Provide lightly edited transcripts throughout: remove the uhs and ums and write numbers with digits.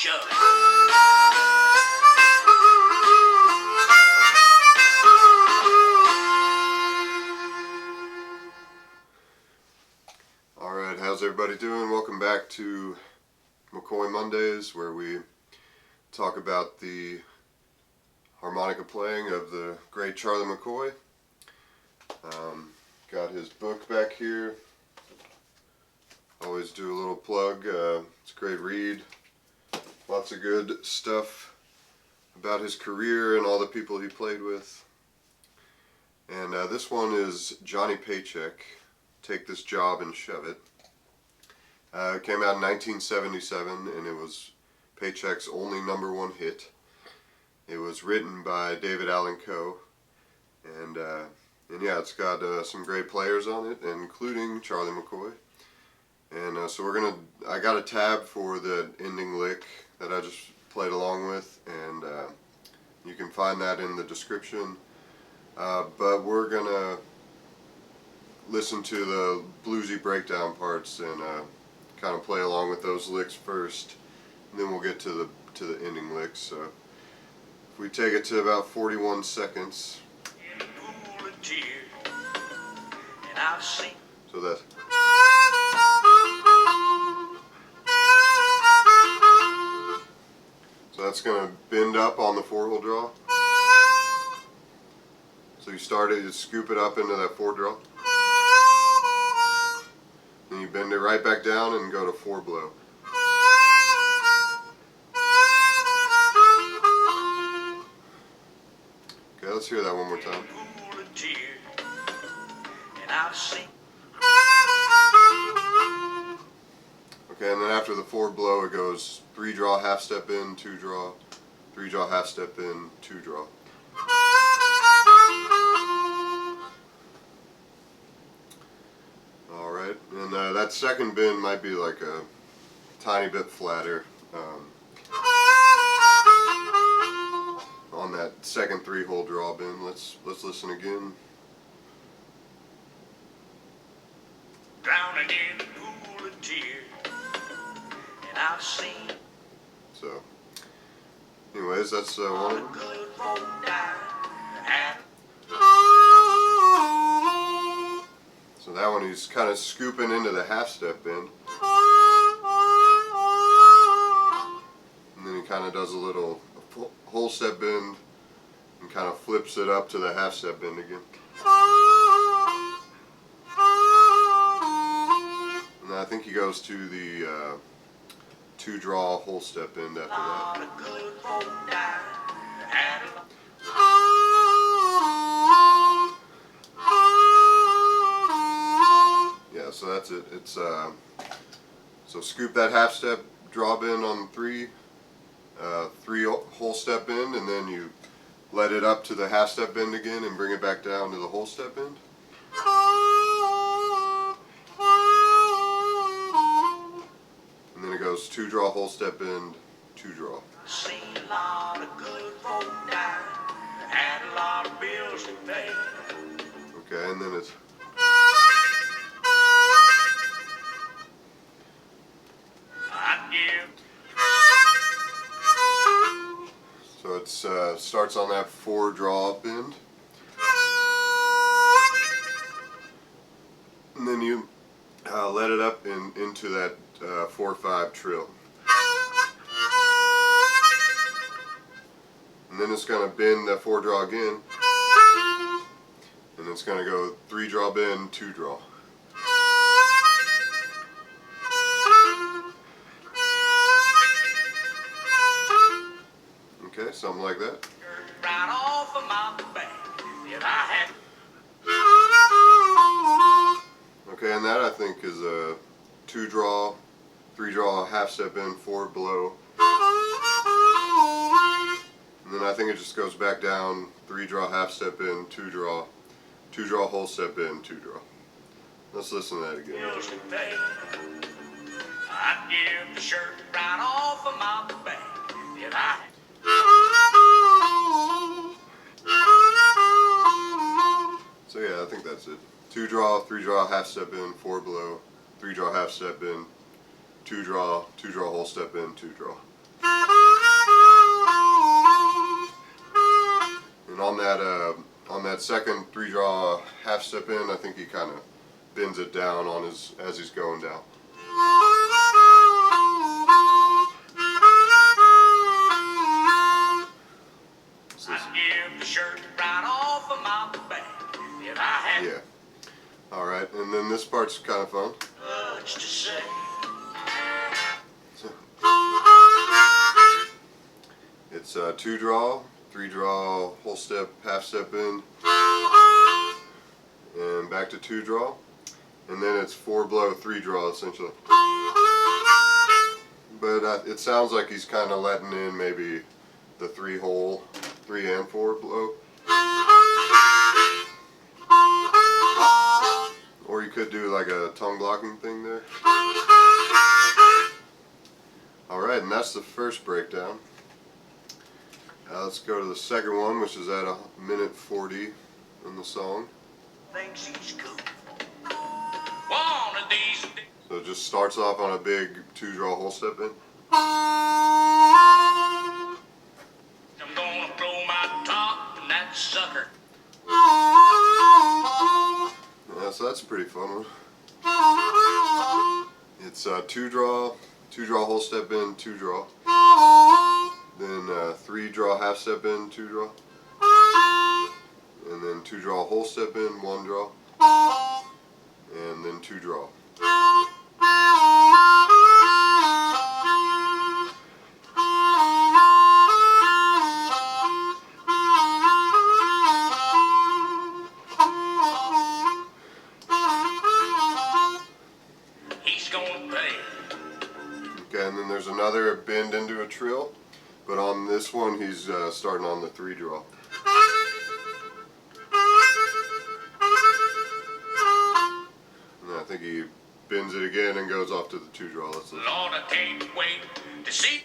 shove it. Alright, how's everybody doing? Welcome back to McCoy Mondays, where we talk about the harmonica playing of the great Charlie McCoy. Got his book back here. Always do a little plug. It's a great read. Lots of good stuff about his career and all the people he played with. And this one is Johnny Paycheck, Take This Job and Shove It. It came out in 1977, and it was Paycheck's only #1 hit. It was written by David Allan Coe, and yeah, it's got some great players on it, including Charlie McCoy. And so I got a tab for the ending lick that I just played along with, and you can find that in the description. But we're gonna listen to the bluesy breakdown parts and kind of play along with those licks first, and then we'll get to the ending licks. So if we take it to about 41 seconds. So that's going to bend up on the 4-hole draw. So you scoop it up into that 4 draw. Then you bend it right back down and go to 4 blow. Okay, let's hear that one more time. Okay, and then after the 4 blow, it goes 3 draw, half step in, 2 draw, 3 draw, half step in, 2 draw. Alright, and that second bend might be like a tiny bit flatter on that second 3-hole draw bend. Let's listen again. Drowning in the pool of tears, and I've seen. So, anyways, that's one of them. So that one he's kind of scooping into the half step bend, and then he kind of does a little whole step bend and kind of flips it up to the half step bend again. And I think he goes to the 2 draw whole step bend after that. Yeah, so that's it. It's so scoop that half step draw bend on 3 whole step bend, and then you let it up to the half step bend again and bring it back down to the whole step bend. And then it goes 2 draw whole step bend, 2 draw. Okay, and then it's so it starts on that 4 draw bend, and then you let it up into that 4/5 trill, and then it's going to bend that 4 draw again, and it's going to go 3 draw bend, 2 draw. Okay, something like that. Right off of my back, if I had. Okay, and that I think is a 2 draw, 3 draw, half step in, 4 blow. And then I think it just goes back down, 3 draw, half step in, 2 draw, 2 draw, whole step in, 2 draw. Let's listen to that again. I'd give the shirt right off of my back if I. So yeah, I think that's it. 2 draw, 3 draw, half step in, 4 blow, 3 draw, half step in, 2 draw, 2 draw, whole step in, 2 draw. And on that second 3-draw half step in, I think he kind of bends it down on his as he's going down. I'd give the shirt right off of my back if I had Yeah. All right, and then this part's kind of fun. much to say. It's 2-draw, 3-draw, whole step, half step in, and back to 2-draw, and then it's 4-blow, 3-draw essentially. But it sounds like he's kind of letting in maybe the 3 and 4 blow. Or you could do like a tongue blocking thing there. Alright, and that's the first breakdown. Let's go to the second one, which is at 1:40 in the song. Thinks he's cool. One of these days. So it just starts off on a big 2-draw whole step in. I'm gonna throw my top in that sucker. Yeah, so that's a pretty fun one. It's 2-draw, 2-draw whole step in, 2-draw. Then 3-draw half step in, 2-draw. And then 2-draw whole step in, 1-draw. And then 2-draw. He's gonna pay. Okay, and then there's another bend into a trill, but on this one he's starting on the 3-draw. And I think he bends it again and goes off to the 2-draw. Let's listen. Lord, I can't wait to see.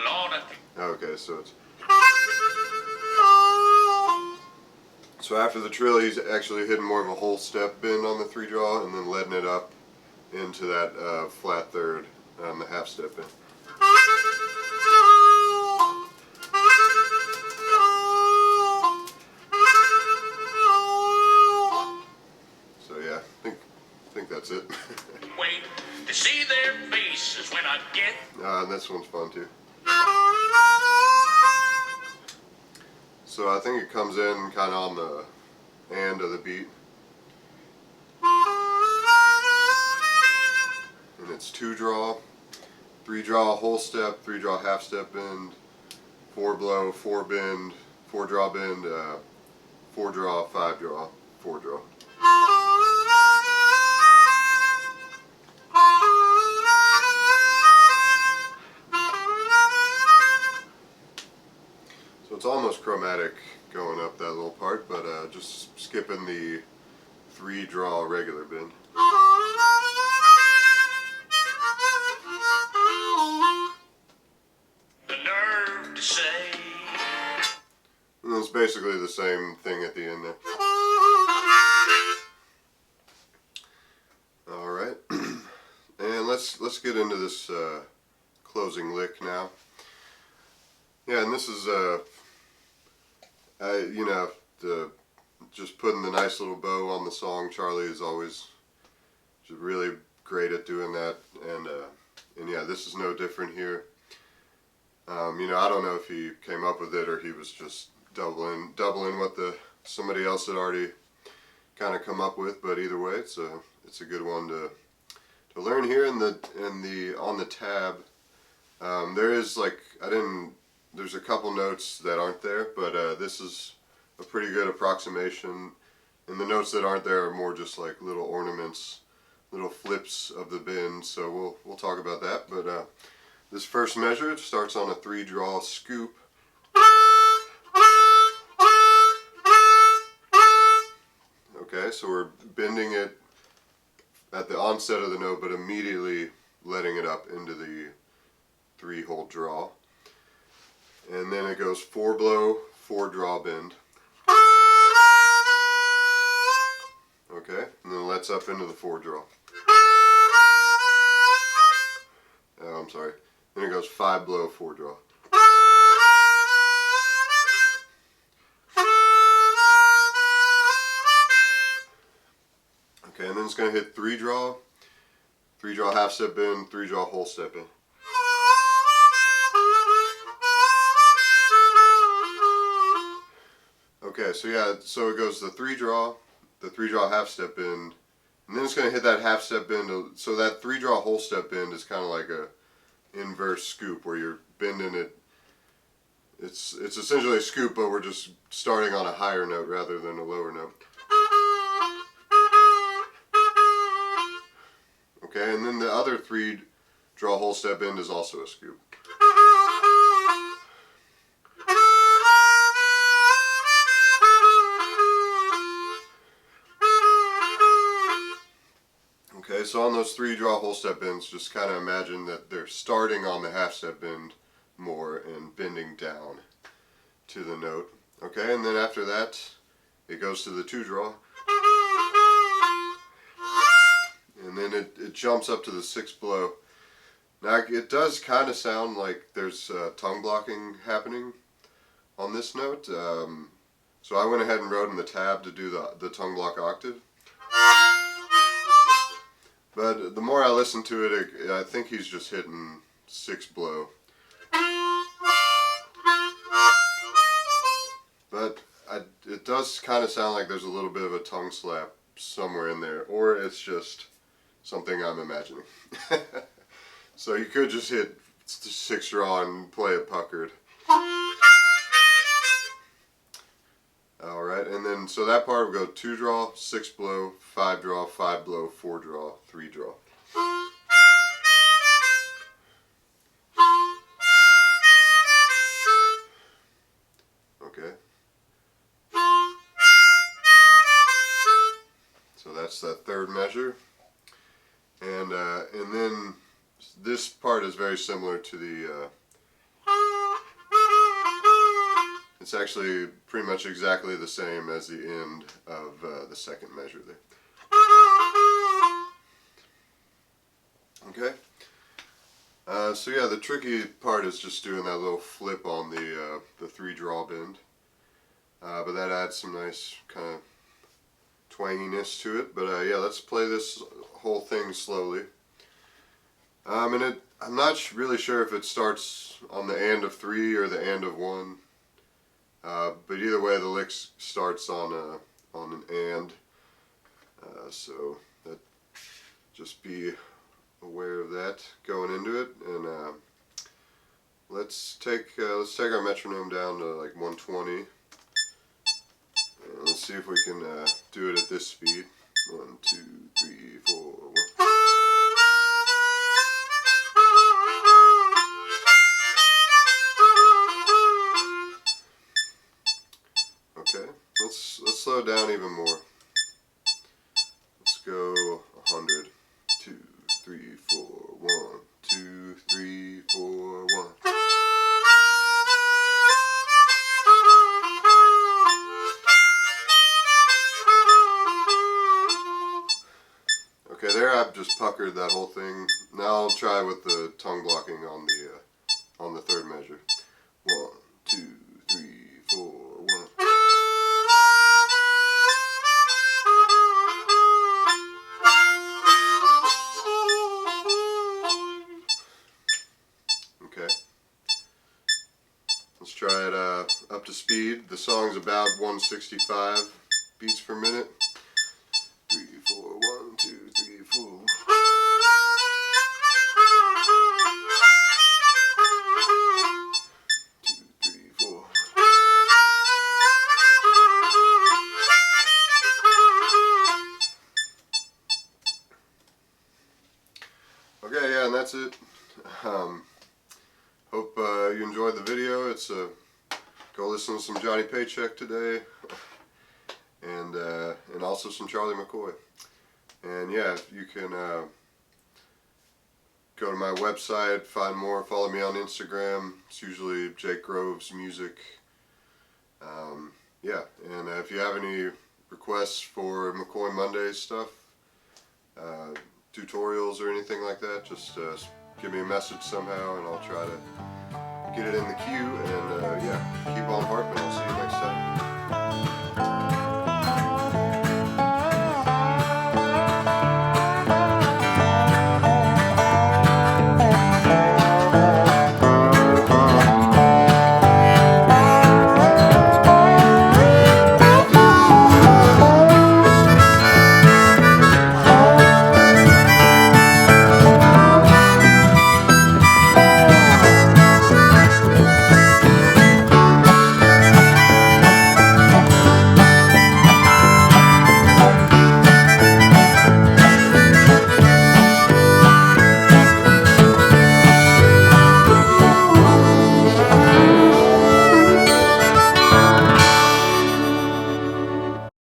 Lord, I Okay, so it's... So after the trill, he's actually hitting more of a whole step bend on the 3-draw and then letting it up into that flat third on the half step in. So yeah, I think that's it. wait to see their faces when I get. And this one's fun too. So I think it comes in kind of on the end of the beat. And it's 2-draw, 3-draw whole step, 3-draw half step bend, 4-blow, 4 bend, 4-draw bend, 4-draw, 5-draw, 4-draw. So it's almost chromatic going up that little part, but just skipping the 3-draw regular bend. The nerve to say. And it's basically the same thing at the end there. Alright, and let's get into this closing lick now. Yeah, and this is you know, just putting the nice little bow on the song. Charlie is always just really great at doing that, and yeah, this is no different here. You know, I don't know if he came up with it or he was just doubling what somebody else had already kind of come up with, but either way, it's a good one to learn here. On the tab, there is like there's a couple notes that aren't there, but this is a pretty good approximation, and the notes that aren't there are more just like little ornaments, little flips of the bend, so we'll talk about that. But this first measure starts on a 3-draw scoop. Okay, so we're bending it at the onset of the note, but immediately letting it up into the 3-hole draw. And then it goes 4-blow, 4-draw bend. Okay, and then lets up into the 4-draw. Oh, I'm sorry. Then it goes 5 blow, 4 draw. Okay, and then it's going to hit 3 draw half step bend, 3 draw whole step in. Okay, so yeah, so it goes the 3 draw half step bend, and then it's going to hit that half step bend. So that 3 draw whole step bend is kind of like a inverse scoop where you're bending it. It's essentially a scoop, but we're just starting on a higher note rather than a lower note. Okay, and then the other 3 draw whole step bend is also a scoop. Okay, so on those 3 draw whole step bends, just kind of imagine that they're starting on the half step bend more and bending down to the note. Okay, and then after that, it goes to the 2 draw. And then it jumps up to the 6 blow. Now it does kind of sound like there's tongue blocking happening on this note. So I went ahead and wrote in the tab to do the tongue block octave. But the more I listen to it, I think he's just hitting 6 blow. But it does kind of sound like there's a little bit of a tongue slap somewhere in there, or it's just something I'm imagining. So you could just hit 6 draw and play it puckered. Alright, and then so that part would go 2 draw, 6 blow, 5 draw, 5 blow, 4 draw, 3 draw. Okay. So that's that third measure. And then this part is very similar to the it's actually pretty much exactly the same as the end of the second measure there. Okay. So yeah, the tricky part is just doing that little flip on the 3 draw bend. But that adds some nice kind of twanginess to it. But yeah, let's play this whole thing slowly. And I'm not really sure if it starts on the and of 3 or the and of 1. But either way, the lick starts on an and. So that, just be aware of that going into it. And let's take our metronome down to like 120. And let's see if we can do it at this speed. 1, 2, 3, 4, 1. Okay, let's slow it down even more. Let's go 100. 2, 3, 4, 1, 2, 3, 4, 1. Okay, there I've just puckered that whole thing. Now I'll try with the tongue blocking on the third measure. 1, 2, 3, 4, 1. Okay. Let's try it up to speed. The song's about 165 beats per minute. 3, 4, 1, 2, 3, 4. Okay, yeah, and that's it. Hope you enjoyed the video. It's go listen to some Johnny Paycheck today, and also some Charlie McCoy. And yeah, you can go to my website, find more, follow me on Instagram. It's usually Jake Groves Music. Yeah, and if you have any requests for McCoy Monday stuff, tutorials or anything like that, just give me a message somehow, and I'll try to get it in the queue. And yeah, keep on harping. I'll see you next time.